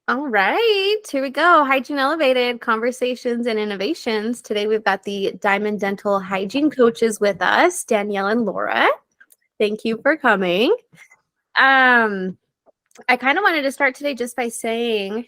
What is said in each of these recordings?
All right, here we go. Hygiene Elevated Conversations and Innovations. Today we've got the Diamond Dental Hygiene coaches with us, Danielle and Laura. Thank you for coming. I kind of wanted to start today just by saying,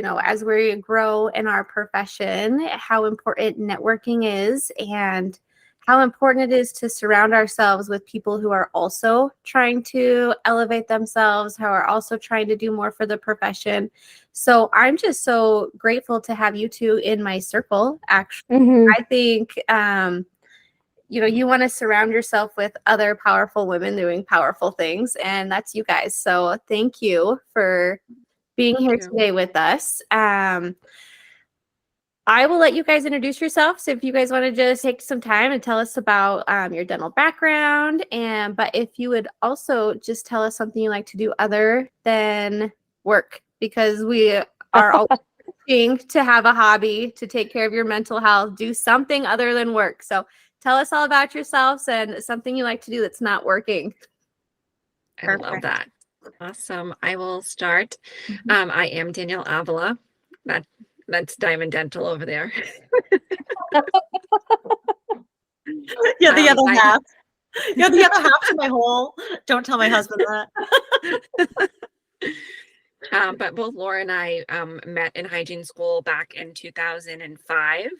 as we grow in our profession, how important networking is and how important it is to surround ourselves with people who are also trying to elevate themselves, who are also trying to do more for the profession. So I'm just so grateful to have you two in my circle, actually. Mm-hmm. I think, you want to surround yourself with other powerful women doing powerful things, and that's you guys. So thank you for being here today with us. I will let you guys introduce yourselves. So if you guys want to just take some time and tell us about your dental background, but if you would also just tell us something you like to do other than work, because we are always looking to have a hobby, to take care of your mental health, do something other than work. So tell us all about yourselves and something you like to do that's not working. I love that. Awesome. I will start. I am Danielle Avila. That's Diamond Dental over there. You're the other half. You're the other half to my whole. Don't tell my husband that. But both Laura and I met in hygiene school back in 2005.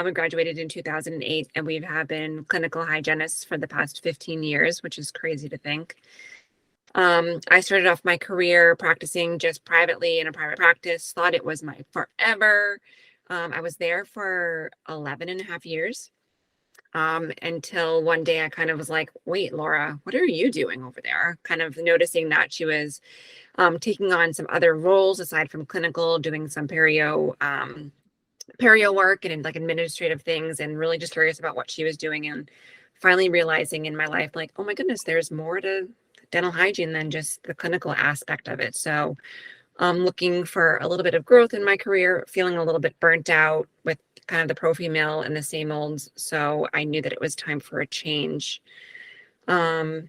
We graduated in 2008, and we have been clinical hygienists for the past 15 years, which is crazy to think. I started off my career practicing just privately in a private practice, thought it was my forever. I was there for 11 and a half years until one day I kind of was like, wait, Laura, what are you doing over there? Kind of noticing that she was taking on some other roles aside from clinical, doing some perio work and like administrative things, and really just curious about what she was doing, and finally realizing in my life, like, oh my goodness, there's more to dental hygiene than just the clinical aspect of it. So I'm looking for a little bit of growth in my career, feeling a little bit burnt out with kind of the pro female and the same olds. So I knew that it was time for a change. I'll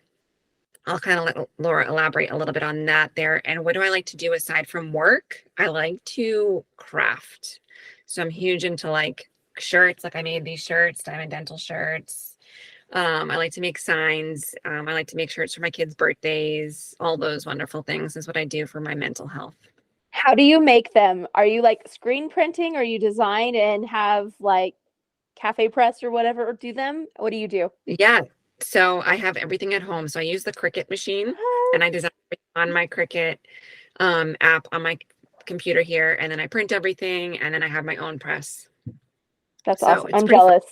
kind of let Laura elaborate a little bit on that there. And what do I like to do aside from work? I like to craft. So I'm huge into like shirts. Like I made these shirts, Diamond Dental shirts. I like to make signs. I like to make shirts for my kids' birthdays. All those wonderful things is what I do for my mental health. How do you make them? Are you like screen printing, or you design and have like cafe press or whatever do them? What do you do? Yeah. So I have everything at home. So I use the Cricut machine and I design on my Cricut app on my computer here. And then I print everything, and then I have my own press. That's awesome. I'm jealous.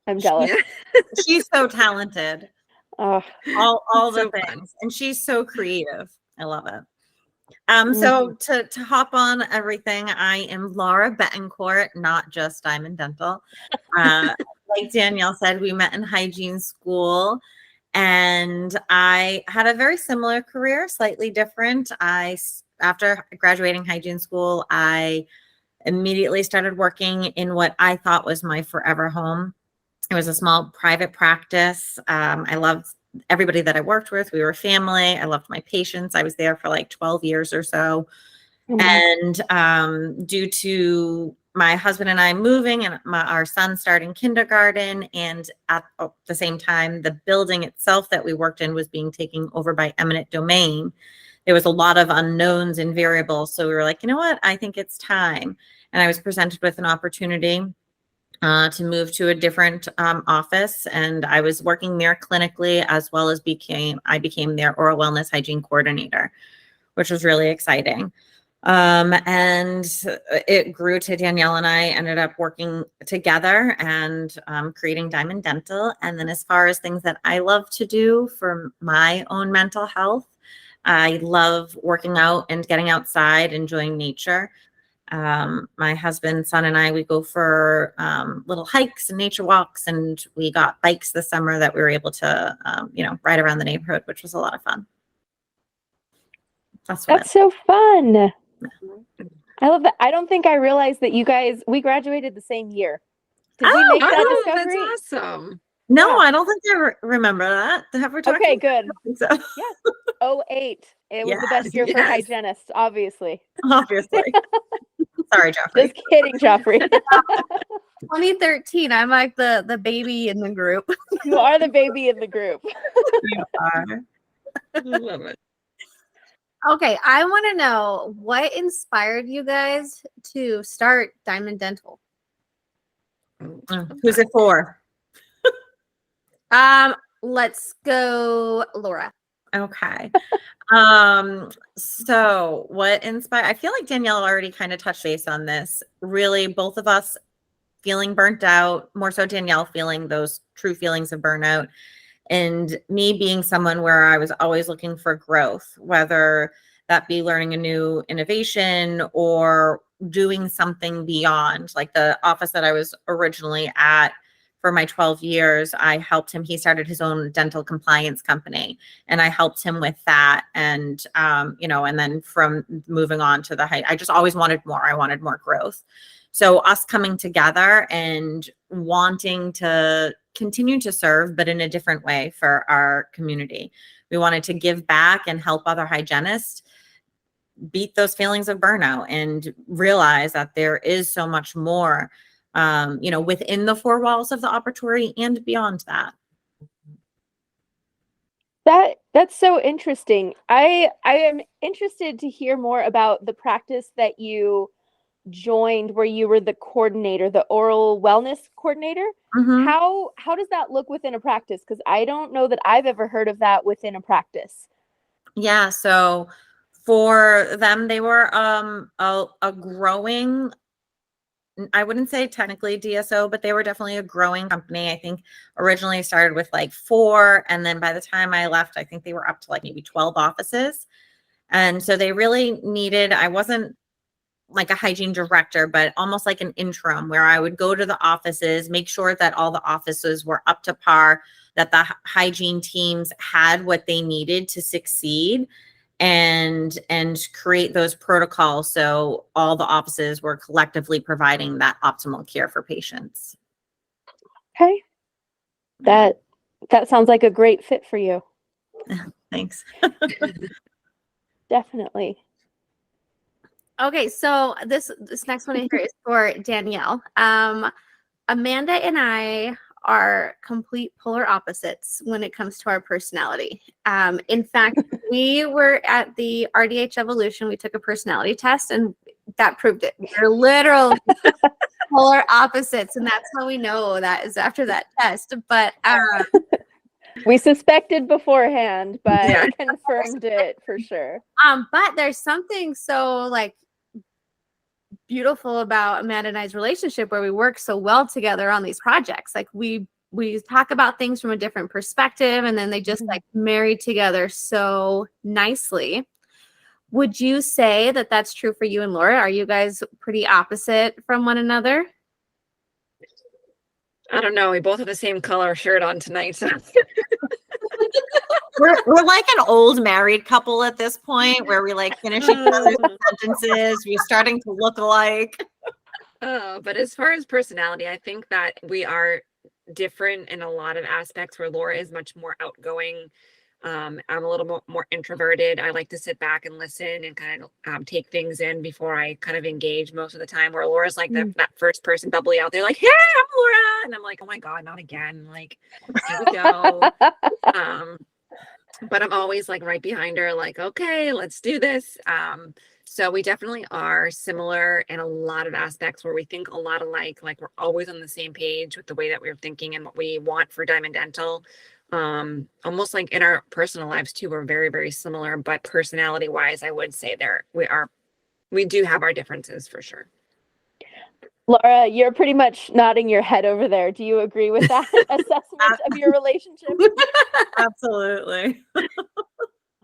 I'm jealous. Yeah. She's so talented. Oh, all the so things. fun. And she's so creative. I love it. So to hop on everything, I am Laura Betancourt, not just Diamond Dental. Like Danielle said, we met in hygiene school, and I had a very similar career, slightly different. After graduating hygiene school, I immediately started working in what I thought was my forever home. It was a small private practice. I loved everybody that I worked with. We were family. I loved my patients. I was there for like 12 years or so. And due to my husband and I moving and our son starting kindergarten, and at the same time, the building itself that we worked in was being taken over by eminent domain. There was a lot of unknowns and variables. So we were like, you know what? I think it's time. And I was presented with an opportunity to move to a different office, and I was working there clinically, as well as I became their oral wellness hygiene coordinator, which was really exciting. And it grew to Danielle and I ended up working together and creating Diamond Dental. And then as far as things that I love to do for my own mental health, I love working out and getting outside, enjoying nature. My husband, son, and I, we go for little hikes and nature walks, and we got bikes this summer that we were able to, ride around the neighborhood, which was a lot of fun. That's so fun. I love that. I don't think I realized that we graduated the same year. Did we make that discovery? That's awesome. No, I don't think I remember that. Have we talked okay, good. So. Yeah. '08. It was the best year for Yes. hygienists, obviously. Obviously. Sorry, Joffrey. Just kidding, Joffrey. 2013. I'm like the baby in the group. You are the baby in the group. You are. Love it. Okay, I want to know what inspired you guys to start Diamond Dental. Who's it for? Let's go, Laura. Okay. So what inspired, I feel like Danielle already kind of touched base on this. Really, both of us feeling burnt out, more so Danielle feeling those true feelings of burnout, and me being someone where I was always looking for growth, whether that be learning a new innovation or doing something beyond. Like the office that I was originally at for my 12 years, I helped him. He started his own dental compliance company, and I helped him with that. And, and then from moving on to I just always wanted more. I wanted more growth. So us coming together and wanting to continue to serve, but in a different way for our community. We wanted to give back and help other hygienists beat those feelings of burnout and realize that there is so much more, within the four walls of the operatory and beyond that. That's so interesting. I am interested to hear more about the practice that you joined where you were the coordinator, the oral wellness coordinator. Mhm. How does that look within a practice? Because I don't know that I've ever heard of that within a practice. Yeah. So for them, they were a growing, I wouldn't say technically DSO, but they were definitely a growing company. I think originally started with like 4. And then by the time I left, I think they were up to like maybe 12 offices. And so they really needed, I wasn't like a hygiene director, but almost like an interim where I would go to the offices, make sure that all the offices were up to par, that the hygiene teams had what they needed to succeed, and create those protocols so all the offices were collectively providing that optimal care for patients. Okay. That sounds like a great fit for you. Thanks. Definitely. Okay, so this next one here is for Danielle. Amanda and I are complete polar opposites when it comes to our personality. In fact, we were at the RDH Evolution. We took a personality test, and that proved it. We're literal polar opposites, and that's how we know that is after that test. But we suspected beforehand, but Yeah. confirmed it for sure. But there's something so like beautiful about Amanda and I's relationship where we work so well together on these projects. Like we talk about things from a different perspective, and then they just like marry together so nicely. Would you say that that's true for you and Laura? Are you guys pretty opposite from one another? I don't know. We both have the same color shirt on tonight. So. We're like an old married couple at this point where we like finish each other's sentences. We're starting to look alike. But as far as personality, I think that we are different in a lot of aspects where Laura is much more outgoing. I'm a little more introverted. I like to sit back and listen and kind of take things in before I kind of engage most of the time, where Laura's like that first person bubbly out there like, hey, I'm Laura. And I'm like, oh my God, not again. Like, here we go. But I'm always like right behind her, like, okay, let's do this. So we definitely are similar in a lot of aspects where we think a lot alike. Like we're always on the same page with the way that we're thinking and what we want for Diamond Dental. Almost like in our personal lives too, we're very, very similar, but personality wise, I would say we do have our differences for sure. Laura, you're pretty much nodding your head over there. Do you agree with that assessment of your relationship? Absolutely.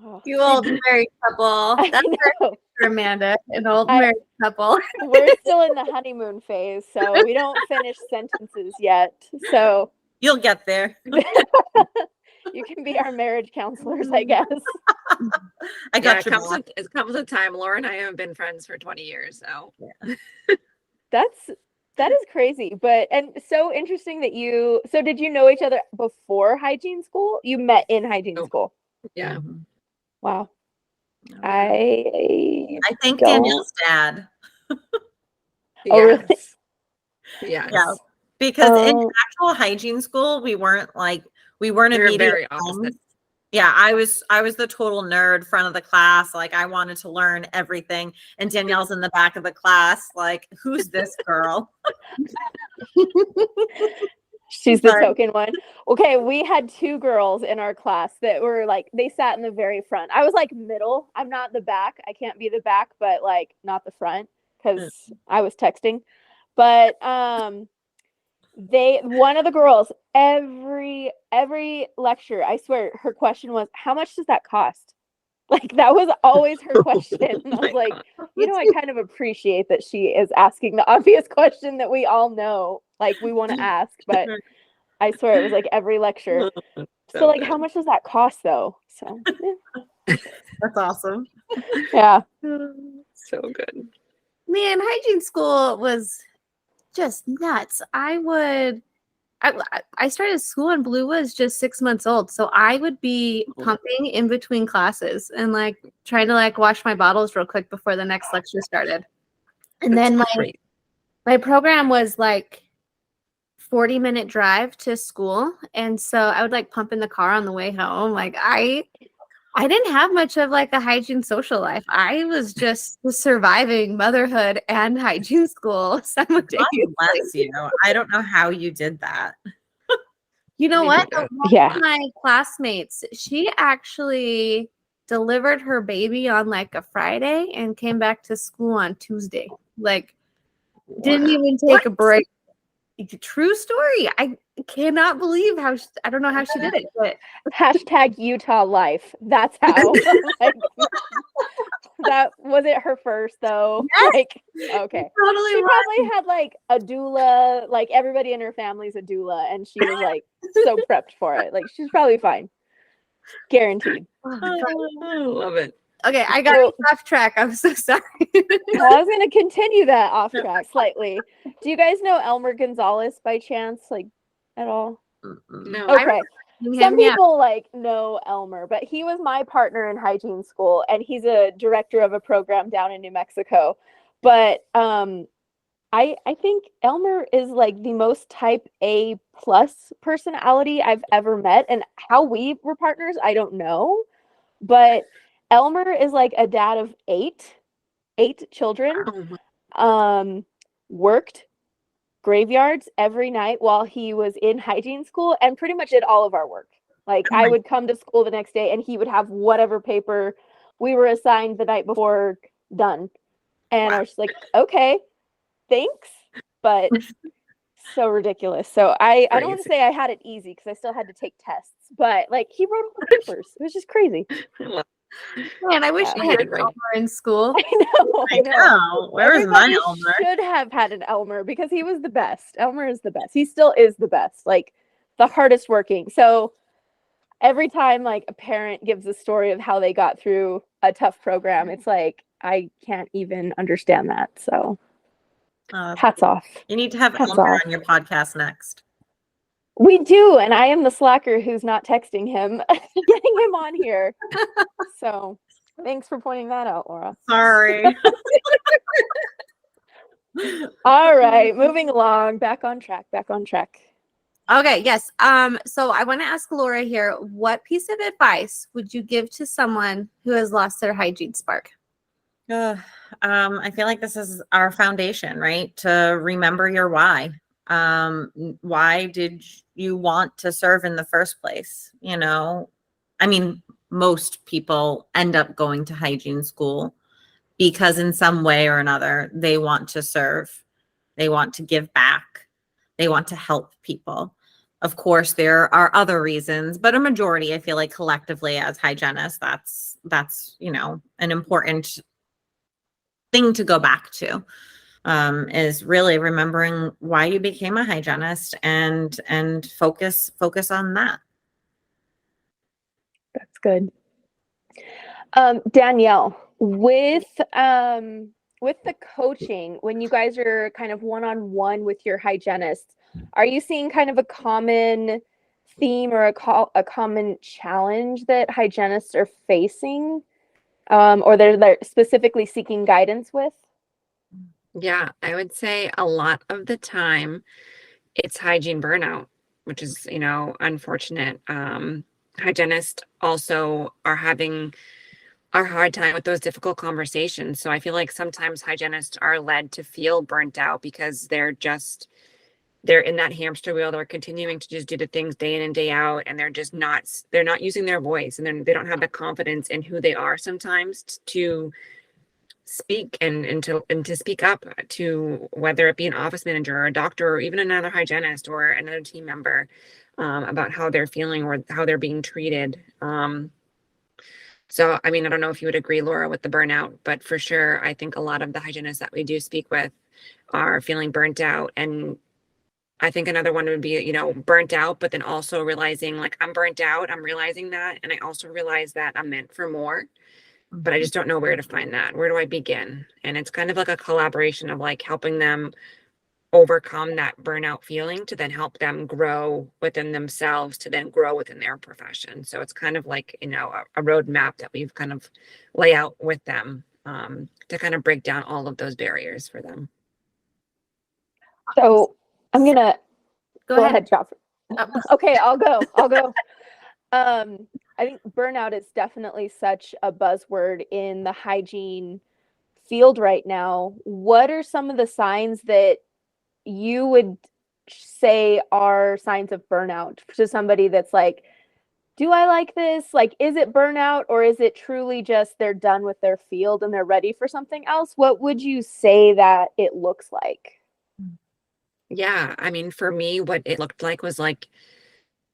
Oh. You old married couple. That's for Amanda, an old married couple. We're still in the honeymoon phase, so we don't finish sentences yet. So You'll get there. you can be our marriage counselors, I guess. I got you. It comes with time. Laura and I have been friends for 20 years, so yeah. That is crazy, and so interesting that so did you know each other before hygiene school? You met in hygiene school. Yeah. Wow. I think don't- Danielle's dad. Oh, really? Yes. Yes. Yeah. Because in Oh. actual hygiene school, we weren't We were immediate very opposite. friends. Yeah, I was the total nerd, front of the class. Like I wanted to learn everything. And Danielle's in the back of the class, like, who's this girl? She's the Sorry. token one. Okay, we had two girls in our class that were like, they sat in the very front. I was like middle. I'm not the back. I can't be the back, but like not the front because I was texting. But one of the girls, every lecture, I swear, her question was, how much does that cost? Like that was always her question. And I was like, I kind of appreciate that she is asking the obvious question that we all know, like we want to ask, but I swear it was like every lecture. So like, how much does that cost though? So That's awesome. yeah. So good. Man, hygiene school was just nuts. I started school and Blue was just 6 months old. So I would be pumping in between classes and like trying to like wash my bottles real quick before the next lecture started. And then my program was like 40-minute drive to school. And so I would like pump in the car on the way home. Like I didn't have much of like a hygiene social life. I was just surviving motherhood and hygiene school simultaneously. God bless you. I don't know how you did that. You know what? neither. One of my classmates, she actually delivered her baby on like a Friday and came back to school on Tuesday. Like, didn't even take a break. True story. I cannot believe I don't know how she did it, but Hashtag Utah life. That's how. Like, that was it her first though. Yes. Like, okay. totally She right. probably had like a doula, like everybody in her family's a doula, and she was like so prepped for it. Like she's probably fine. Guaranteed. Oh my God. I love it. Okay, I got off track. I'm so sorry. Well, I was gonna continue that off track slightly. Do you guys know Elmer Gonzalez by chance? Like at all? No. Okay. Some Yeah. people like know Elmer, but he was my partner in hygiene school and he's a director of a program down in New Mexico. But I think Elmer is like the most type A plus personality I've ever met. And how we were partners, I don't know. But Elmer is like a dad of eight children. Oh my Worked graveyards every night while he was in hygiene school and pretty much did all of our work. Like I would come to school the next day and he would have whatever paper we were assigned the night before done. And I was just like, okay, thanks. But so ridiculous. So I don't want to say I had it easy because I still had to take tests, but like he wrote all the papers. It was just crazy. Man, I wish I had did an right. Elmer in school. I know. Where is my Everybody Elmer? should have had an Elmer because he was the best. Elmer is the best. He still is the best. Like the hardest working. So every time like a parent gives a story of how they got through a tough program, it's like I can't even understand that. So hats off. You need to have Hats Elmer off. on your podcast next. We do, and I am the slacker who's not texting him, getting him on here. So thanks for pointing that out, Laura. Sorry. All right, moving along. Back on track. Okay, yes. So I want to ask Laura here, what piece of advice would you give to someone who has lost their hygiene spark? I feel like this is our foundation, right? To remember your why. Why did you want to serve in the first place? You know, I mean, most people end up going to hygiene school because in some way or another, they want to serve, they want to give back, they want to help people. Of course, there are other reasons, but a majority, I feel like collectively as hygienists, that's, you know, an important thing to go back to. Is really remembering why you became a hygienist and focus on that. That's good. Danielle, with the coaching, when you guys are kind of one-on-one with your hygienists, are you seeing kind of a common theme or a common challenge that hygienists are facing, or they're specifically seeking guidance with? Yeah, I would say a lot of the time it's hygiene burnout, which is, unfortunate. Hygienists also are having a hard time with those difficult conversations. So I feel like sometimes hygienists are led to feel burnt out because they're in that hamster wheel. They're continuing to just do the things day in and day out, and they're not using their voice, and then they don't have the confidence in who they are sometimes to speak and to speak up to, whether it be an office manager or a doctor or even another hygienist or another team member, about how they're feeling or how they're being treated. So, I mean, I don't know if you would agree, Laura, with the burnout, but for sure, I think a lot of the hygienists that we do speak with are feeling burnt out. And I think another one would be, burnt out, but then also realizing like I'm burnt out, I'm realizing that. And I also realize that I'm meant for more, but I just don't know where to find that. Where do I begin? And it's kind of like a collaboration of like helping them overcome that burnout feeling to then help them grow within themselves, to then grow within their profession. So it's kind of like, a roadmap that we've kind of lay out with them, to kind of break down all of those barriers for them. So I'm gonna Go ahead. Joffrey. Oh. Okay, I'll go. I think burnout is definitely such a buzzword in the hygiene field right now. What are some of the signs that you would say are signs of burnout to somebody that's like, do I like this? Like, is it burnout, or is it truly just they're done with their field and they're ready for something else? What would you say that it looks like? Yeah. I mean, for me, what it looked like was like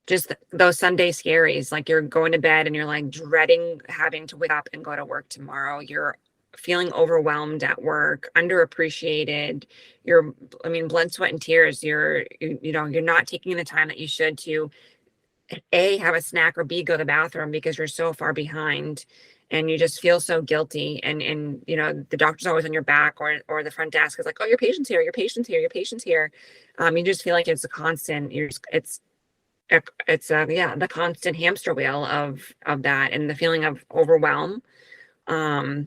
just those Sunday scaries. Like you're going to bed and you're like dreading having to wake up and go to work tomorrow. You're feeling overwhelmed at work, underappreciated. Blood, sweat, and tears. You're not taking the time that you should to A, have a snack, or B, go to the bathroom because you're so far behind and you just feel so guilty. And the doctor's always on your back, or the front desk is like, oh, your patient's here, your patient's here, your patient's here. You just feel like it's a constant, the constant hamster wheel of that, and the feeling of overwhelm. I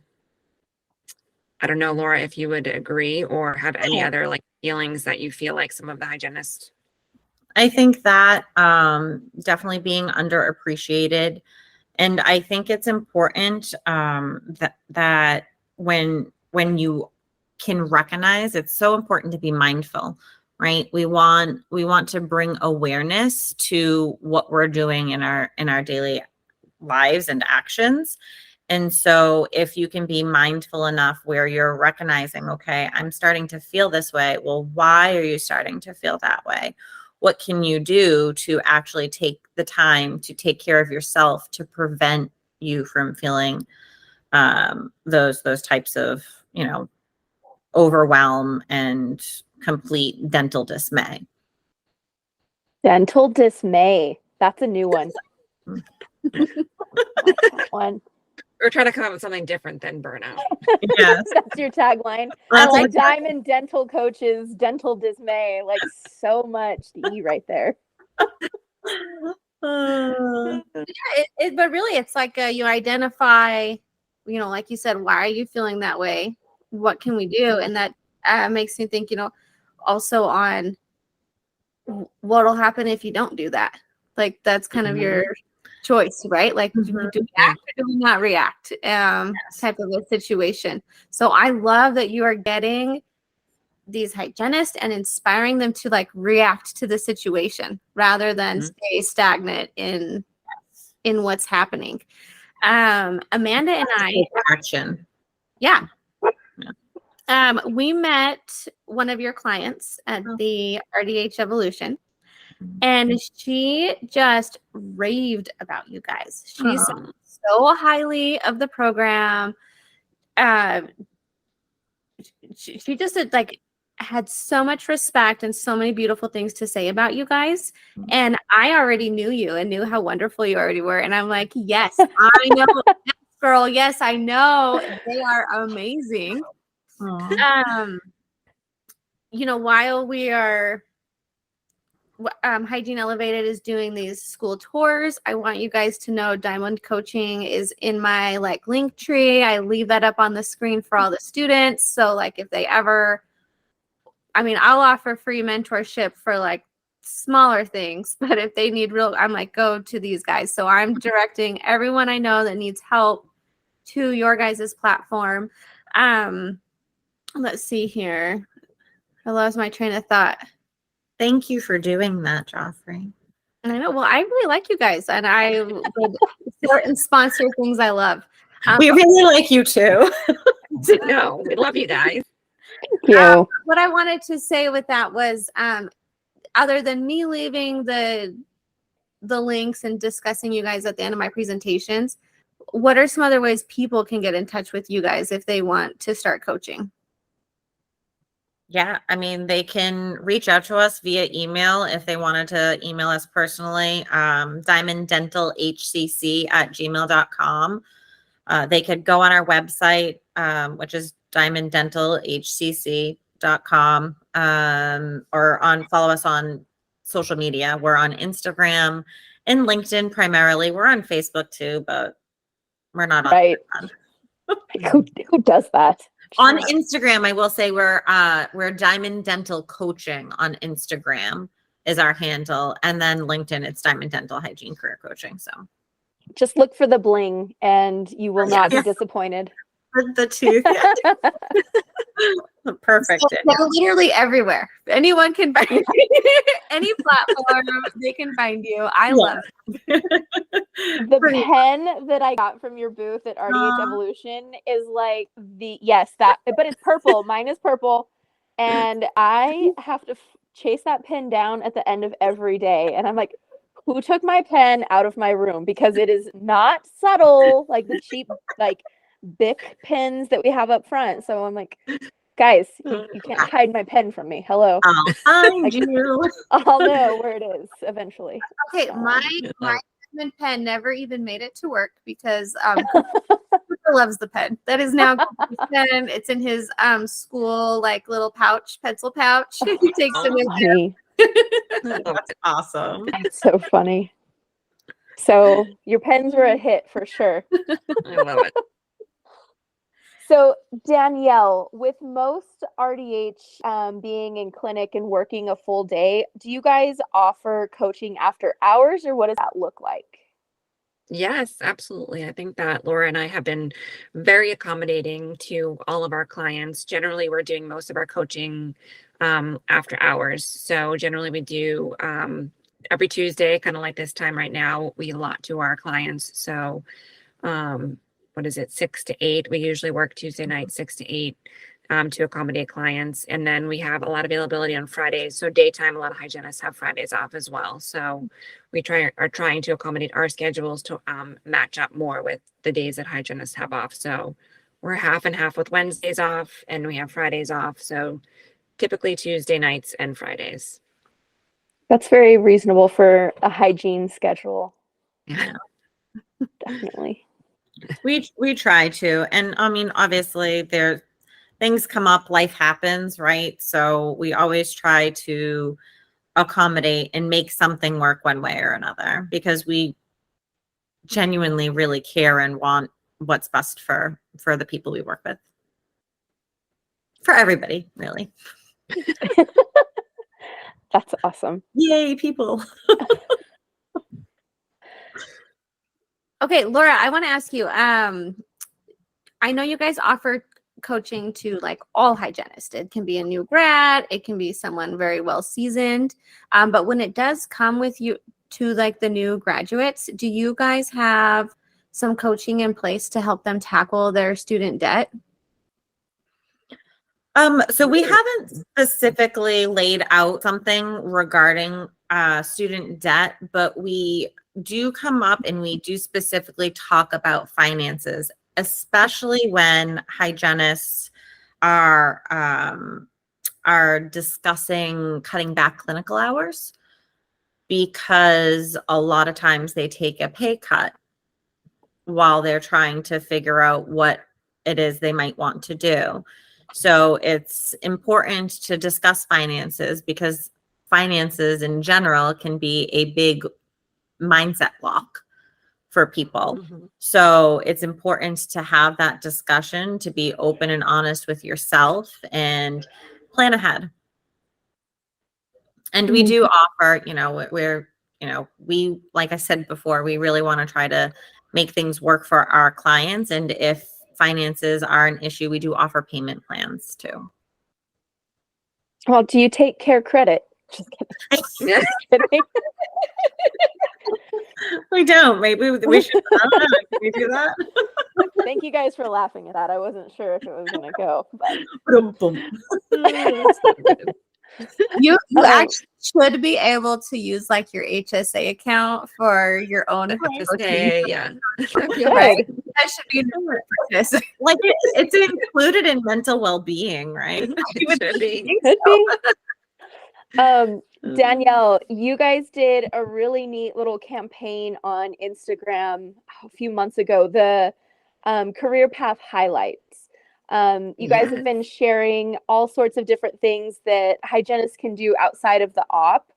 don't know, Laura, if you would agree or have any other like feelings that you feel like some of the hygienists. I think that definitely being underappreciated. And I think it's important that when you can recognize, it's so important to be mindful, right? We want to bring awareness to what we're doing in our daily lives and actions. And so if you can be mindful enough where you're recognizing, okay, I'm starting to feel this way. Well, why are you starting to feel that way? What can you do to actually take the time to take care of yourself to prevent you from feeling those types of, overwhelm and complete dental dismay? Dental dismay. That's a new one. One. We're trying to come up with something different than burnout. Yes. That's your tagline. I like Diamond Dental Coach's dental dismay. Like, so much to eat right there. But really, it's like you identify, like you said, why are you feeling that way? What can we do? And that makes me think, also on what'll happen if you don't do that. Like, that's kind of your choice, right? Like, do we act or do we not react? Type of a situation. So I love that you are getting these hygienists and inspiring them to like react to the situation rather than stay stagnant in what's happening. Amanda and I action. Yeah. We met one of your clients at the RDH Evolution, and she just raved about you guys. She said so highly of the program. She just had so much respect and so many beautiful things to say about you guys. And I already knew you and knew how wonderful you already were. And I'm like, yes, I know, yes, girl. Yes, I know. They are amazing. While Hygiene Elevated is doing these school tours. I want you guys to know Diamond Coaching is in my like link tree. I leave that up on the screen for all the students. So like if they ever, I mean, I'll offer free mentorship for like smaller things, but if they need real, I'm like, go to these guys. So I'm directing everyone I know that needs help to your guys' platform. Let's see here. I lost my train of thought. Thank you for doing that, Joffrey. I know. Well, I really like you guys, and I would support and sponsor things I love. We really like you too. No, we love you guys. Thank you. What I wanted to say with that was, other than me leaving the links and discussing you guys at the end of my presentations, what are some other ways people can get in touch with you guys if they want to start coaching? Yeah, I mean, they can reach out to us via email if they wanted to email us personally, diamonddentalhcc@gmail.com. They could go on our website, which is diamonddentalhcc.com, or follow us on social media. We're on Instagram and LinkedIn primarily. We're on Facebook too, but we're not on Right. Who does that? On Instagram. I will say we're Diamond Dental Coaching on Instagram is our handle, and then LinkedIn it's Diamond Dental Hygiene Career Coaching. So Just look for the bling and you will not be disappointed. the tooth, perfect. So they're literally everywhere. Anyone can find you. Any platform, they can find you. I love it. The pen that I got from your booth at RDH Evolution is like but it's purple. Mine is purple. And I have to chase that pen down at the end of every day. And I'm like, who took my pen out of my room? Because it is not subtle like the cheap, like Bic pens that we have up front. So I'm like, guys, you can't hide my pen from me. Hello. I'll find you. I'll know where it is eventually. Okay, my diamond pen never even made it to work because Cooper loves the pen. That is now Cooper's pen. It's in his school like little pouch, pencil pouch. He takes it with him. That's awesome. That's so funny. So your pens were a hit for sure. I love it. So Danielle, with most RDH being in clinic and working a full day, do you guys offer coaching after hours, or what does that look like? Yes, absolutely. I think that Laura and I have been very accommodating to all of our clients. Generally, we're doing most of our coaching after hours. So generally we do every Tuesday, kind of like this time right now, we allot to our clients. So what is it, 6 to 8? We usually work Tuesday night, 6 to 8 to accommodate clients. And then we have a lot of availability on Fridays. So daytime, a lot of hygienists have Fridays off as well. So we are trying to accommodate our schedules to match up more with the days that hygienists have off. So we're half and half with Wednesdays off and we have Fridays off. So typically Tuesday nights and Fridays. That's very reasonable for a hygiene schedule. Yeah. Definitely. We try to, and I mean, obviously things come up, life happens, right? So we always try to accommodate and make something work one way or another because we genuinely really care and want what's best for the people we work with. For everybody, really. That's awesome. Yay, people. Okay, Laura, I want to ask you, I know you guys offer coaching to like all hygienists. It can be a new grad, it can be someone very well seasoned. But when it does come with you to like the new graduates, do you guys have some coaching in place to help them tackle their student debt? So we haven't specifically laid out something regarding student debt, but we do come up and we do specifically talk about finances, especially when hygienists are discussing cutting back clinical hours, because a lot of times they take a pay cut while they're trying to figure out what it is they might want to do. So it's important to discuss finances because finances in general can be a big mindset block for people. Mhm. So it's important to have that discussion, to be open and honest with yourself and plan ahead. And we do offer, we, like I said before, we really want to try to make things work for our clients. And if finances are an issue, we do offer payment plans too. Well, do you take care credit? Just kidding. Yeah. Just kidding. We don't. Maybe we should. I don't know. Can we do that? Thank you guys for laughing at that. I wasn't sure if it was going to go, but You Um, actually should be able to use like your HSA account for your own To plans. say, yeah. Right. That should be a purchase. Like it's included in mental well-being, right? It should be. could be. Danielle, you guys did a really neat little campaign on Instagram a few months ago, the career path highlights. You guys have been sharing all sorts of different things that hygienists can do outside of the op.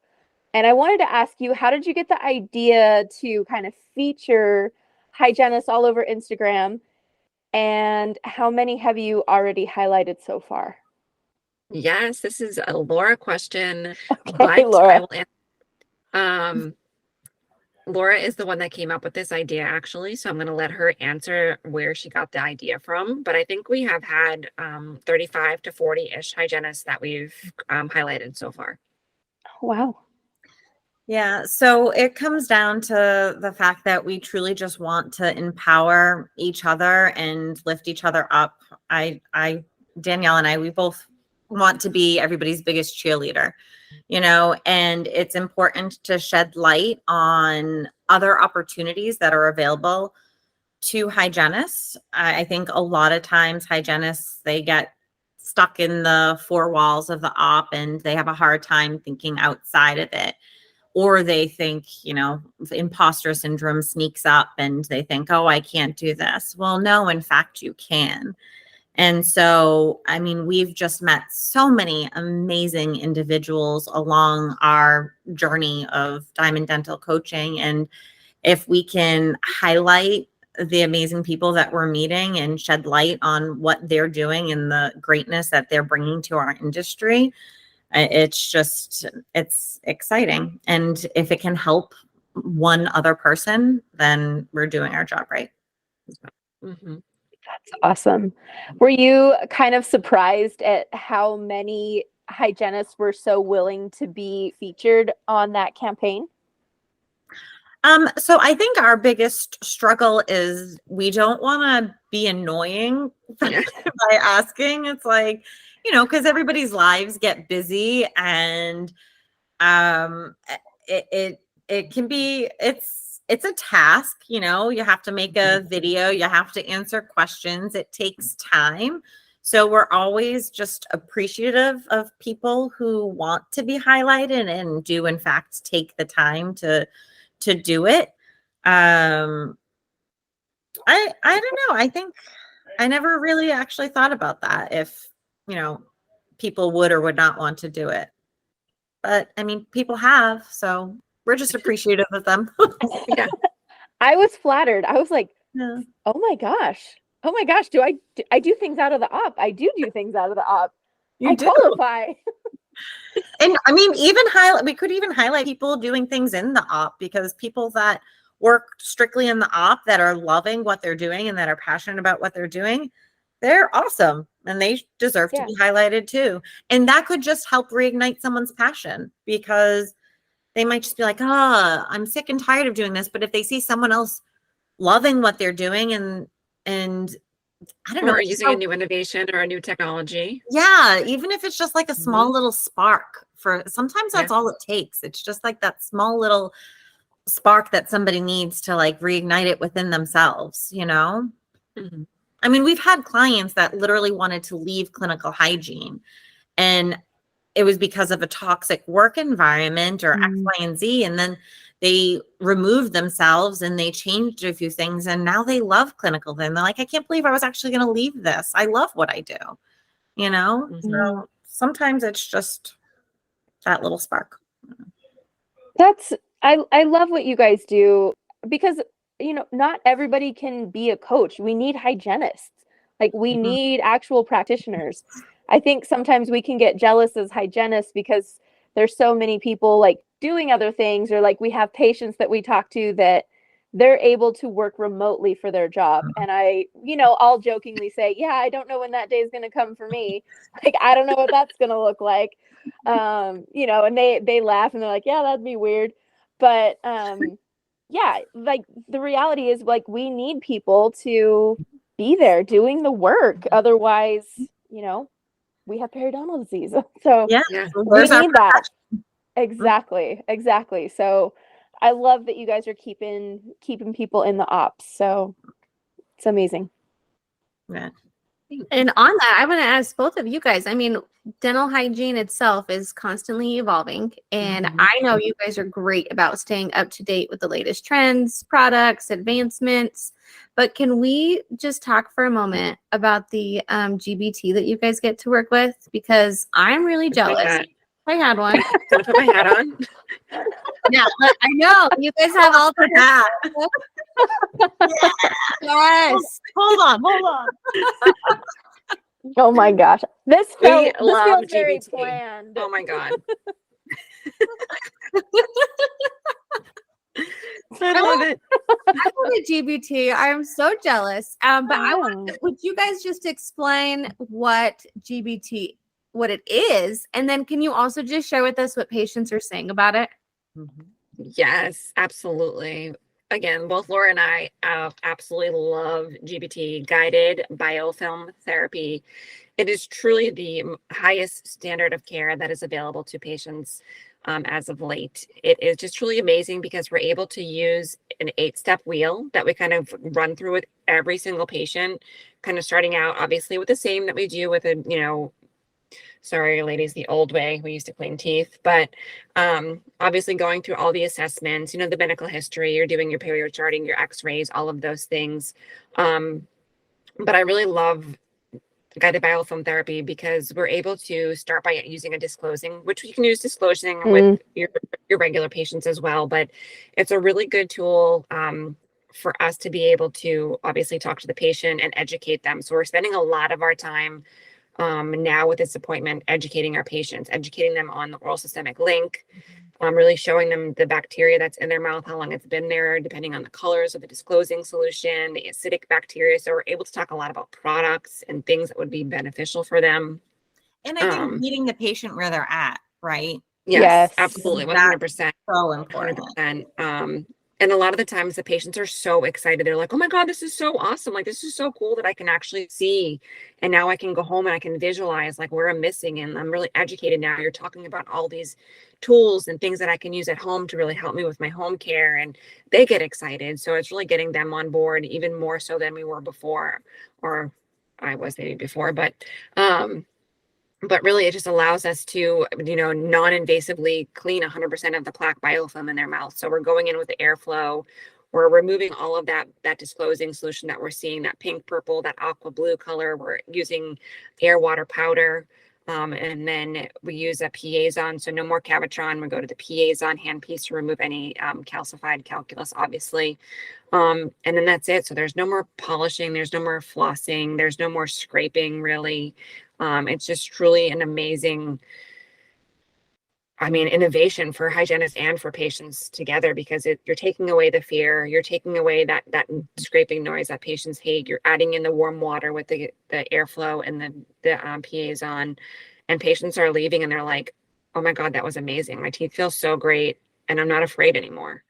And I wanted to ask you, how did you get the idea to kind of feature hygienists all over Instagram? And how many have you already highlighted so far? Yes, this is a Laura question, Okay, but Laura. I will answer. Laura is the one that came up with this idea, actually. So I'm going to let her answer where she got the idea from. But I think we have had 35 to 40-ish hygienists that we've highlighted so far. Wow. Yeah, so it comes down to the fact that we truly just want to empower each other and lift each other up. Danielle and I, we both want to be everybody's biggest cheerleader, and it's important to shed light on other opportunities that are available to hygienists. I think a lot of times hygienists, they get stuck in the four walls of the op and they have a hard time thinking outside of it. Or they think, imposter syndrome sneaks up and they think, oh, I can't do this. Well, no, in fact, you can. And so, I mean, we've just met so many amazing individuals along our journey of Diamond Dental coaching. And if we can highlight the amazing people that we're meeting and shed light on what they're doing and the greatness that they're bringing to our industry, it's exciting. And if it can help one other person, then we're doing our job right. Mm-hmm. That's awesome. Were you kind of surprised at how many hygienists were so willing to be featured on that campaign? So I think our biggest struggle is we don't want to be annoying by asking. It's like, because everybody's lives get busy and it can be, it's a task, you have to make a video, you have to answer questions. It takes time. So we're always just appreciative of people who want to be highlighted and do in fact take the time to do it. I don't know. I think I never really actually thought about that if, people would or would not want to do it. But I mean, people have, so we're just appreciative of them. Yeah. I was flattered. I was like, Yeah. oh my gosh, do I do things out of the op? I do things out of the op. You I do. qualify. And I mean, we could even highlight people doing things in the op, because people that work strictly in the op that are loving what they're doing and that are passionate about what they're doing, they're awesome and they deserve to be highlighted too. And that could just help reignite someone's passion, because they might just be like, I'm sick and tired of doing this. But if they see someone else loving what they're doing and I don't know, Or using a new innovation or a new technology. Yeah, even if it's just like a small little spark, sometimes that's all it takes. It's just like that small little spark that somebody needs to like reignite it within themselves, Mm-hmm. I mean, we've had clients that literally wanted to leave clinical hygiene, and it was because of a toxic work environment or X, Y, and Z. And then they removed themselves and they changed a few things. And now they love clinical. Then they're like, I can't believe I was actually going to leave this. I love what I do, Mm-hmm. So sometimes it's just that little spark. I love what you guys do because, not everybody can be a coach. We need hygienists. Like, we Mhm. need actual practitioners. I think sometimes we can get jealous as hygienists because there's so many people like doing other things, or like we have patients that we talk to that they're able to work remotely for their job. And I'll jokingly say, yeah, I don't know when that day is going to come for me. Like, I don't know what that's going to look like. And they laugh and they're like, yeah, that'd be weird. But yeah, like the reality is, like, we need people to be there doing the work. Otherwise, we have periodontal disease. So Yeah. Yeah. So we where's our need that. profession? Exactly. So I love that you guys are keeping people in the ops. So it's amazing. Yeah. And on that, I want to ask both of you guys. I mean, dental hygiene itself is constantly evolving, and Mhm. I know you guys are great about staying up to date with the latest trends, products, advancements. But can we just talk for a moment about the GBT that you guys get to work with? Because I'm really jealous. That. I had one. Can I put my hat on? Yeah, I know you guys have all the hat. yes. Hold on. Oh my gosh. This We feels love very GBT. planned. Oh my God. I love it. I love the GBT. I'm so jealous. But Oh. would you guys just explain what GBT, what it is, and then can you also just share with us what patients are saying about it? Mhm. Yes, absolutely. Again, both Laura and I absolutely love GBT, guided biofilm therapy. It is truly the highest standard of care that is available to patients as of late. It is just truly amazing because we're able to use an 8-step wheel that we kind of run through with every single patient, kind of starting out obviously with the same that we do with sorry, ladies, the old way we used to clean teeth, but obviously going through all the assessments, the medical history, you're doing your period charting, your x-rays, all of those things. But I really love guided biofilm therapy because we're able to start by using a disclosing, which you can use disclosing with your regular patients as well. But it's a really good tool for us to be able to obviously talk to the patient and educate them. So we're spending a lot of our time now with this appointment, educating our patients, educating them on the oral systemic link, really showing them the bacteria that's in their mouth, how long it's been there, depending on the colors of the disclosing solution, the acidic bacteria. So we're able to talk a lot about products and things that would be beneficial for them. And I think meeting the patient where they're at, right? Yes, Yes. absolutely. That's 100%. so important. 100%. And a lot of the times the patients are so excited. They're like, oh my God, this is so awesome. Like, this is so cool that I can actually see. And now I can go home and I can visualize like where I'm missing. And I'm really educated now. You're talking about all these tools and things that I can use at home to really help me with my home care. And they get excited. So it's really getting them on board even more so than we were before, or I was maybe before, but really it just allows us to non-invasively clean 100% of the plaque biofilm in their mouth. So we're going in with the airflow, we're removing all of that disclosing solution that we're seeing, that pink, purple, that aqua blue color. We're using air water powder, and then we use a Piazon, so no more Cavitron. We go to the Piazon handpiece to remove any calcified calculus, obviously. And then that's it. So there's no more polishing, there's no more flossing, there's no more scraping, really. It's just truly an amazing, innovation for hygienists and for patients together, because you're taking away the fear, you're taking away that scraping noise that patients hate. You're adding in the warm water with the airflow and the Piazon, and patients are leaving and they're like, oh my God, that was amazing. My teeth feel so great and I'm not afraid anymore.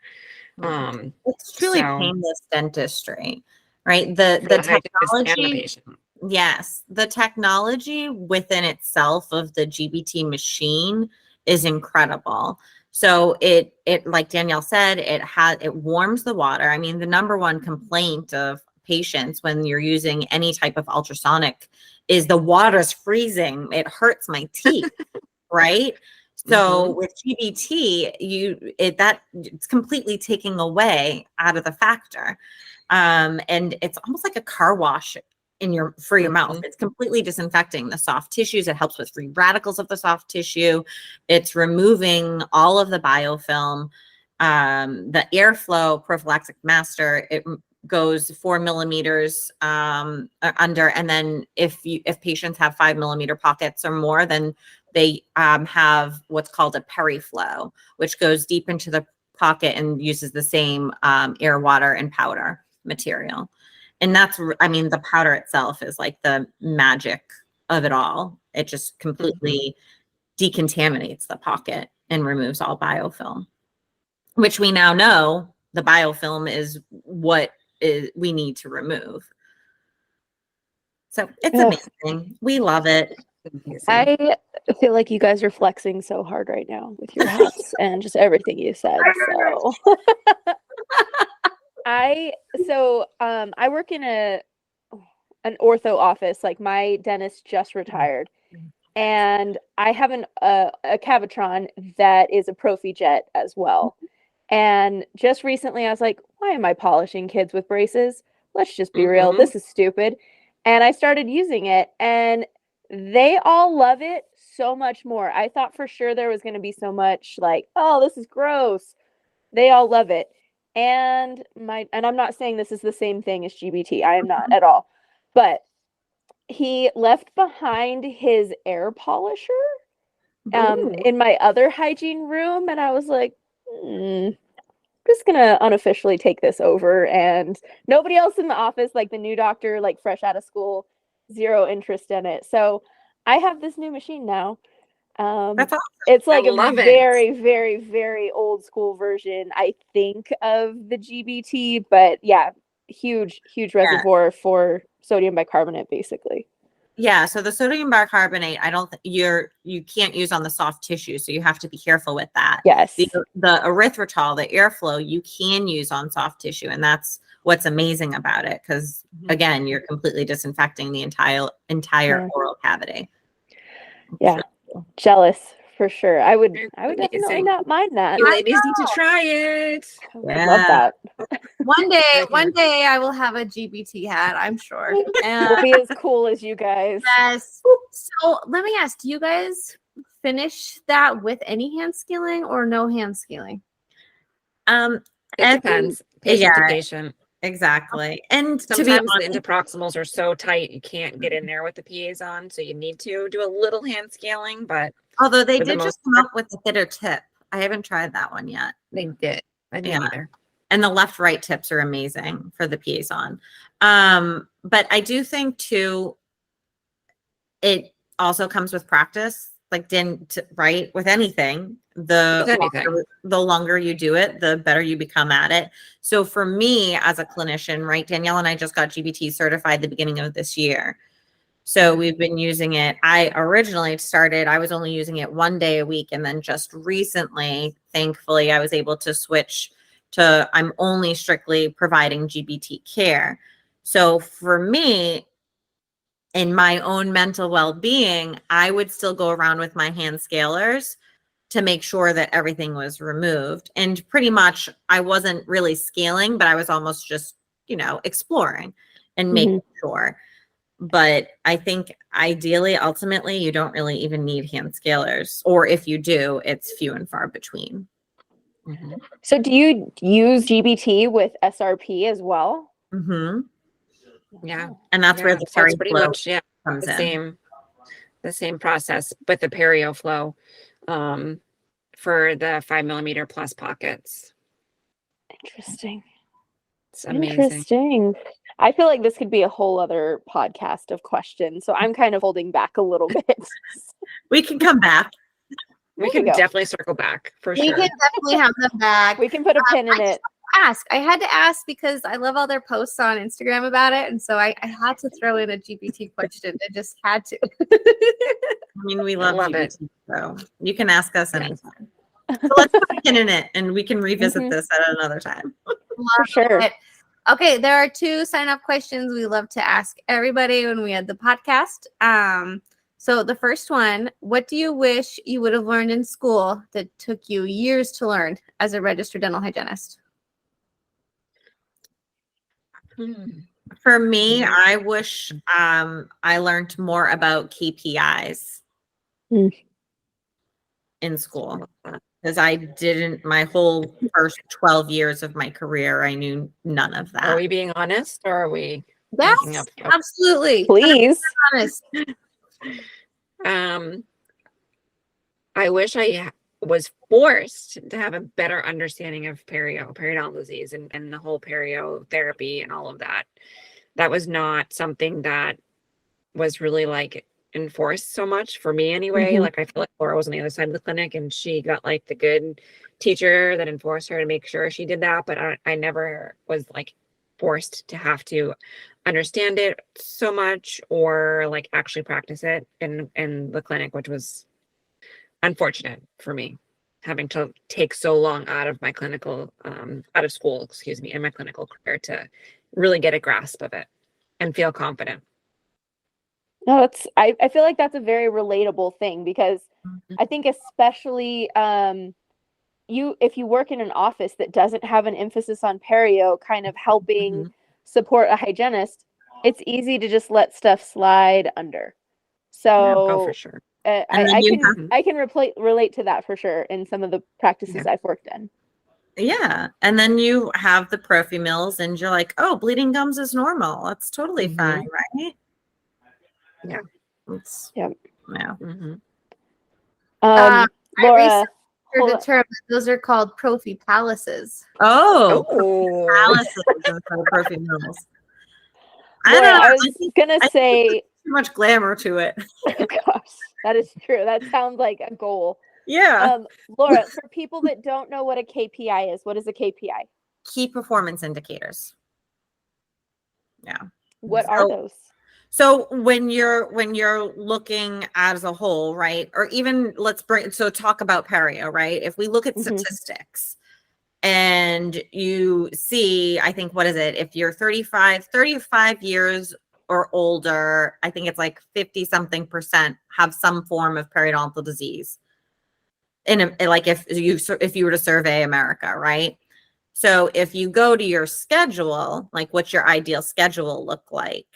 It's truly So painless dentistry, right? The for the hygienist and the technology, patient. yes, the technology within itself of the GBT machine is incredible. So it like Danielle said, it warms the water. I mean, the number one complaint of patients when you're using any type of ultrasonic is the water's freezing. It hurts my teeth, right? So with GBT, it's completely taking away out of the factor. And it's almost like a car wash for your mouth. It's completely disinfecting the soft tissues. It helps with free radicals of the soft tissue. It's removing all of the biofilm. The airflow prophylactic master, it goes 4 millimeters under, and then if patients have 5 millimeter pockets or more, then they have what's called a periflow, which goes deep into the pocket and uses the same air, water, and powder material. And that's, I mean, the powder itself is like the magic of it all. It just completely decontaminates the pocket and removes all biofilm, which we now know the biofilm is what we need to remove. So it's amazing. We love it. I feel like you guys are flexing so hard right now with your hats and just everything you said. So I work in an ortho office. Like, my dentist just retired, and I have a Cavitron that is a ProfiJet as well. And just recently I was like, why am I polishing kids with braces? Let's just be real. This is stupid. And I started using it, and they all love it so much more. I thought for sure there was going to be so much like, oh, this is gross. They all love it. And I'm not saying this is the same thing as GBT. I am not at all. But he left behind his air polisher in my other hygiene room, and I was like, I'm just gonna unofficially take this over. And nobody else in the office, like the new doctor, like fresh out of school, zero interest in it. So I have this new machine now. That's awesome. It's like a love it. very, very, very old school version, I think, of the GBT, but yeah, huge reservoir for sodium bicarbonate, basically. Yeah, so the sodium bicarbonate, I don't you can't use on the soft tissue, so you have to be careful with that. Yes. The erythritol, the airflow, you can use on soft tissue, and that's what's amazing about it, because again, you're completely disinfecting the entire oral cavity. Yeah. Jealous for sure. I would definitely not mind that. You ladies need to try it. I love that. One day I will have a GBT hat, I'm sure. We'll be as cool as you guys. Yes. So let me ask, do you guys finish that with any hand scaling or no hand scaling? It depends. Patient to patient. Exactly. And sometimes to be honest, the interproximals are so tight you can't get in there with the PAs on, so you need to do a little hand scaling. But although they did just come up with the thicker tip, I haven't tried that one yet. They did. I didn't either. And the left-right tips are amazing for the PAs on. But I do think too, it also comes with practice. Like right with anything, the longer you do it, the better you become at it. So for me as a clinician, right, Danielle and I just got GBT certified the beginning of this year. So we've been using it. I originally I was only using it 1 day a week, and then just recently, thankfully, I was able to switch to I'm only strictly providing GBT care. So for me, in my own mental well-being, I would still go around with my hand scalers to make sure that everything was removed. And pretty much I wasn't really scaling, but I was almost just, exploring and making sure. But I think ideally, ultimately, you don't really even need hand scalers. Or if you do, it's few and far between. So do you use GBT with SRP as well? Yeah. And that's where the it's pretty much comes in. The same process, but the perio flow for the 5 millimeter plus pockets. Interesting. It's amazing. Interesting. I feel like this could be a whole other podcast of questions, so I'm kind of holding back a little bit. We can come back. We can definitely circle back for sure. We can definitely have them back. We can put a pin in it. I had to ask because I love all their posts on Instagram about it, and so I had to throw in a GBT question. I just had to. I mean, we love GBT, so you can ask us anytime. So let's put a pin in it, and we can revisit this at another time. For sure. Okay, there are 2 sign-up questions we love to ask everybody when we had the podcast. So the first one, what do you wish you would have learned in school that took you years to learn as a registered dental hygienist? For me, I wish I learned more about KPIs Mm. in school, because I didn't, my whole first 12 years of my career, I knew none of Are that. we being honest or are we making Yes, up? absolutely. Please. Honest. I wish I was forced to have a better understanding of periodontal disease and the whole perio therapy and all of that. That was not something that was really like enforced so much for me anyway. Mhm. Like I feel like Laura was on the other side of the clinic and she got like the good teacher that enforced her to make sure she did that. But I never was like forced to have to understand it so much or like actually practice it in the clinic, which was unfortunate for me, having to take so long out of my clinical out of school, excuse me, in my clinical career to really get a grasp of it and feel confident. No, I feel like that's a very relatable thing because I think especially if you work in an office that doesn't have an emphasis on perio kind of helping Mhm. support a hygienist, it's easy to just let stuff slide under. Yeah, oh, for So sure. And then I can relate to that for sure in some of the practices I've worked in. Yeah. And then you have the prophy mills and you're like, oh, bleeding gums is normal. That's totally fine, right? Yeah. It's, Yep. yeah. I Laura, researched hold the on. term. Those are called prophy palaces. Oh, Oh, palaces instead of prophy mills. I don't Laura, know. I was gonna say, Too much glamour to it. gosh, that is true. That sounds like a goal. Yeah. Laura, for people that don't know what a KPI is, what is a KPI? Key performance indicators. Yeah. What are those? So when you're looking as a whole, right? Or even talk about perio, right? If we look at statistics and you see, I think, what is it? If you're 35 years or older, I think it's like 50 something percent have some form of periodontal disease. Like if you were to survey America, right? So if you go to your schedule, like what's your ideal schedule look like?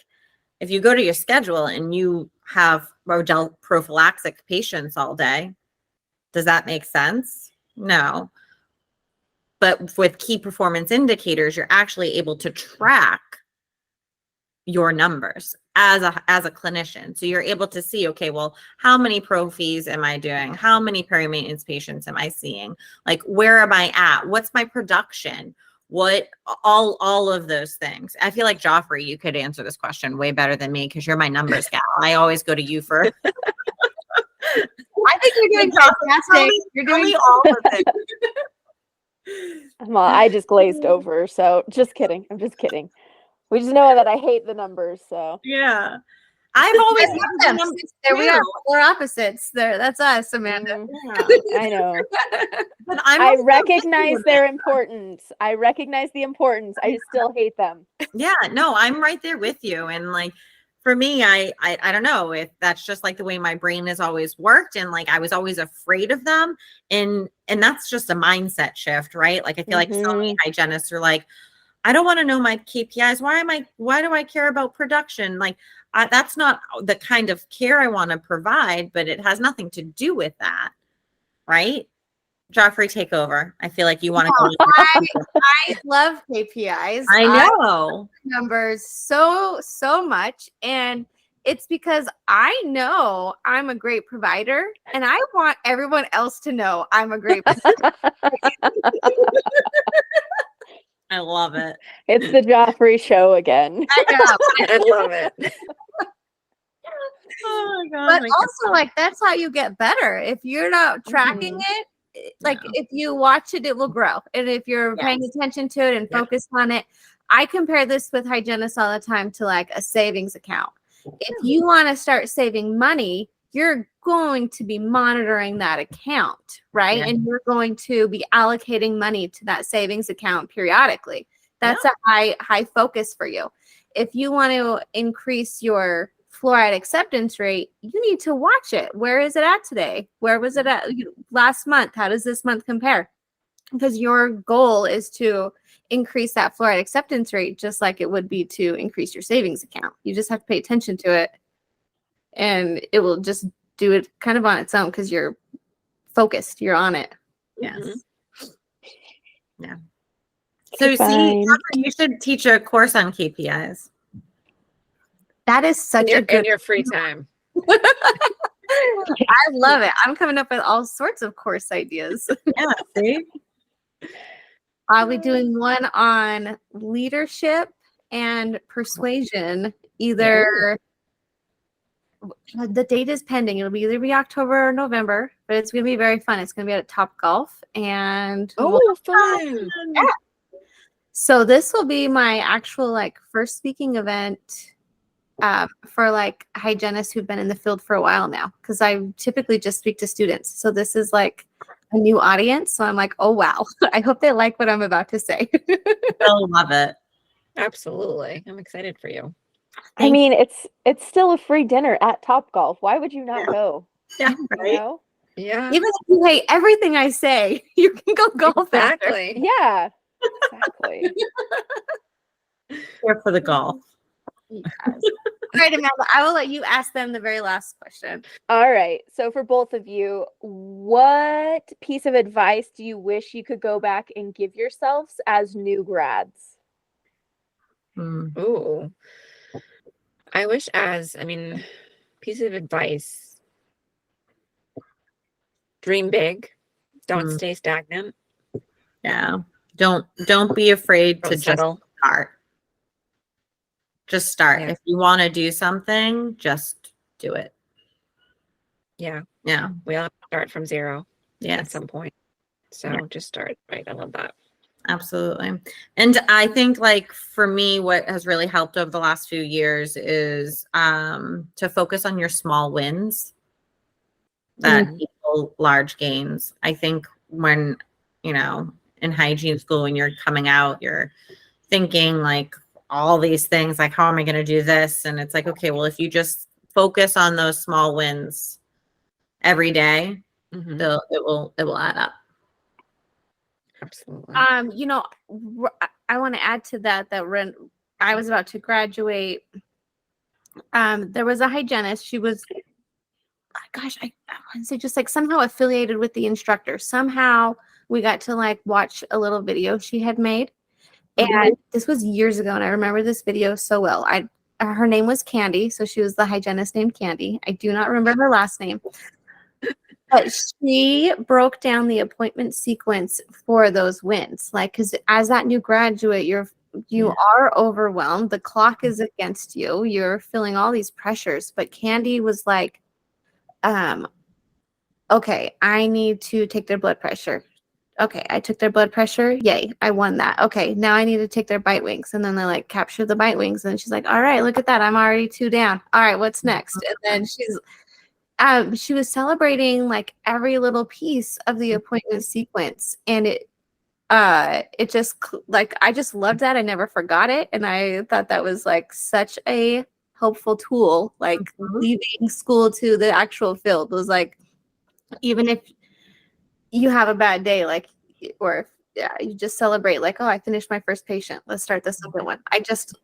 If you go to your schedule and you have rodent prophylactic patients all day, does that make sense? No. But with key performance indicators, you're actually able to track your numbers as a clinician. So you're able to see, okay, well, how many prophies am I doing? How many peri-maintenance patients am I seeing? Like, where am I at? What's my production? What all of those things. I feel like Joffrey, you could answer this question way better than me because you're my numbers gal. I always go to you for. I think you're doing fantastic. You're doing all of it. Well, I just glazed over, so just kidding. I'm just kidding. We just know that I hate the numbers, so. Yeah. I've always I love them. There we are, polar opposites. That's us, Amanda. Yeah. I know. But I recognize their importance. I recognize the importance. I just still hate them. Yeah, no, I'm right there with you. And like for me, I don't know if that's just like the way my brain has always worked, and like I was always afraid of them, and that's just a mindset shift, right? Like I feel like so many hygienists are like, I don't want to know my KPIs. Why do I care about production? Like that's not the kind of care I want to provide, but it has nothing to do with that, right? Joffrey, take over. I feel like you want to go. I love KPIs. I know numbers so much, and it's because I know I'm a great provider, and I want everyone else to know I'm a great provider. I love it. It's the Joffrey show again. I know. I love it. Oh my god! But also, like, that's how you get better. If you're not tracking it, like if you watch it, it will grow. And if you're paying attention to it and focus on it, I compare this with hygienists all the time to like a savings account. If you want to start saving money, you're going to be monitoring that account, right? Yeah. And you're going to be allocating money to that savings account periodically. That's a high focus for you. If you want to increase your fluoride acceptance rate, you need to watch it. Where is it at today? Where was it at last month? How does this month compare? Because your goal is to increase that fluoride acceptance rate just like it would be to increase your savings account. You just have to pay attention to it, and it will just do it kind of on its own because you're focused, you're on it. Yes. Yeah. Okay, So see, fine. Catherine, you should teach a course on KPIs. That is such a in good. your free time. I love it. I'm coming up with all sorts of course ideas. Yeah, see? I'll be doing one on leadership and persuasion. Either the date is pending. It'll be either be October or November, but it's going to be very fun. It's going to be at Top Golf, and Fun. yeah. So this will be my actual like first speaking event for like hygienists who've been in the field for a while now, because I typically just speak to students. So this is like a new audience. So I'm like, oh wow, I hope they like what I'm about to say. They'll love it. Absolutely. I'm excited for you. I mean, it's still a free dinner at Top Golf. Why would you not go? Yeah, You right? know? Yeah. Even if you hate everything I say, you can go golf after. Exactly. Yeah, exactly. Here for the golf. Yes. All right, Amanda, I will let you ask them the very last question. All right. So for both of you, what piece of advice do you wish you could go back and give yourselves as new grads? Ooh. I wish piece of advice. Dream big. Don't stay stagnant. Yeah. Don't be afraid to Don't settle. just start. Just start. Yeah. If you want to do something, just do it. Yeah. Yeah. We all have to start from zero at Yes. some point. So just start. Right. I love that. Absolutely. And I think like for me, what has really helped over the last few years is to focus on your small wins that equal large gains. I think when, in hygiene school, when you're coming out, you're thinking like all these things, like, how am I going to do this? And it's like, okay, well, if you just focus on those small wins every day, Mhm. it will add up. Absolutely. I want to add to that when I was about to graduate, there was a hygienist. She was, gosh, I want to say just like somehow affiliated with the instructor. Somehow we got to like watch a little video she had made. And this was years ago, and I remember this video so well. Her name was Candy, so she was the hygienist named Candy. I do not remember her last name. But she broke down the appointment sequence for those wins. Like, because as that new graduate, you are overwhelmed. The clock is against you. You're feeling all these pressures. But Candy was like, okay, I need to take their blood pressure. Okay, I took their blood pressure. Yay, I won that. Okay, now I need to take their bite wings. And then they like capture the bite wings. And she's like, all right, look at that. I'm already 2 down. All right, what's next? And then she was celebrating like every little piece of the appointment sequence. And it just like, I just loved that. I never forgot it. And I thought that was like such a helpful tool, like leaving school to the actual field was like, even if you have a bad day, like, or you just celebrate like, oh, I finished my first patient. Let's start the second one.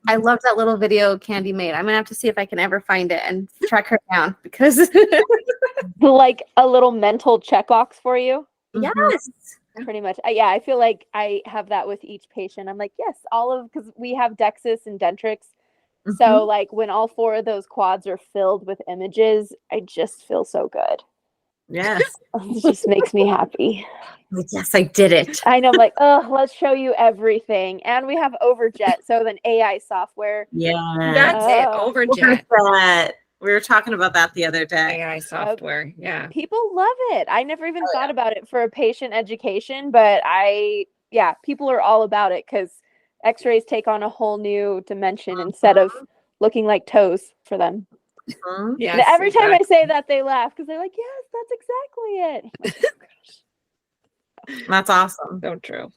I love that little video Candy made. I'm gonna have to see if I can ever find it and track her down because Like a little mental checkbox for you. yes. Pretty much. I feel like I have that with each patient. I'm like, yes, because we have Dexis and Dentrix. So like when all 4 of those quads are filled with images, I just feel so good. Yes. It just makes me happy. Yes, I did it. I know. I'm like, oh, let's show you everything. And we have Overjet, so then AI software. Yeah. That's it. Overjet. We were talking about that the other day. AI software. Yeah. People love it. I never even thought about it for a patient education, but people are all about it because x-rays take on a whole new dimension instead of looking like toes for them. Yes, And every time I say that, they laugh because they're like, yes, that's exactly it. That's awesome. So true.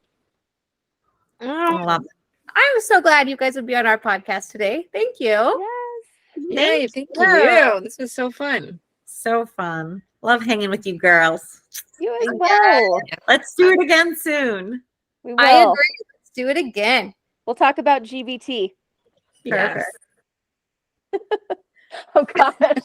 I love it. I'm so glad you guys would be on our podcast today. Thank you. Yes. Yay, thank you. This was so fun. So fun. Love hanging with you girls. You as well. Let's do it again soon. We will. I agree. Let's do it again. We'll talk about GBT. Yes. Oh gosh.